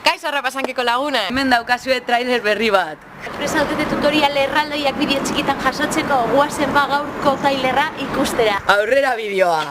Kaixo Arrapasankeko laguna. Hemen daukazue trailer berri bat. Presa dute tutorial erraldoiak bideo txikitan jasotzeko guazen ba gaurko trailerra ikustera. Aurrera bideoa!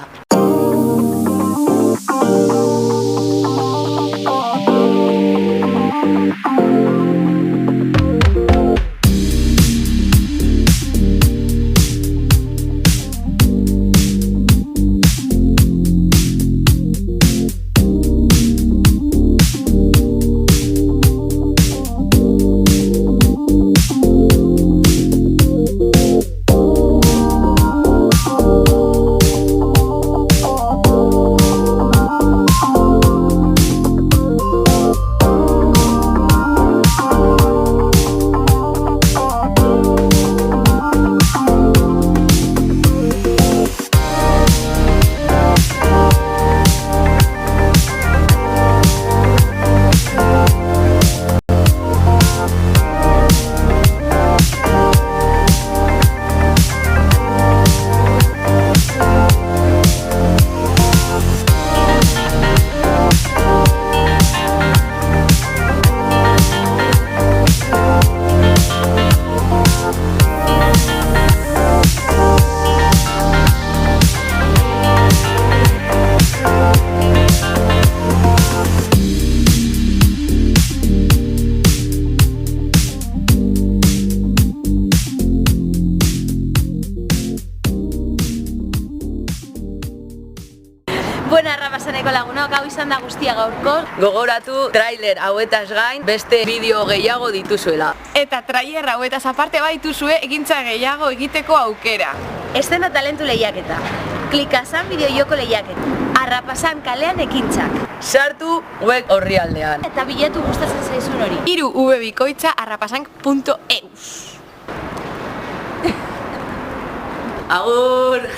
Bueno, Arrapasaneko lagunok, hau izan da guztia gaurko. Gogoratu, trailer hauetaz gain, beste bideo gehiago dituzuela. Eta trailer hauetaz aparte baituzue ekintza gehiago egiteko aukera. Eszena talentu lehiaketa. Klikazan bideo joko lehiaketa. Arrapasan kalean ekintzak. Sartu web orrialdean. Eta bilatu gustatzen zaizun hori. 3 vbikoitza arrapasank.eus. Agur!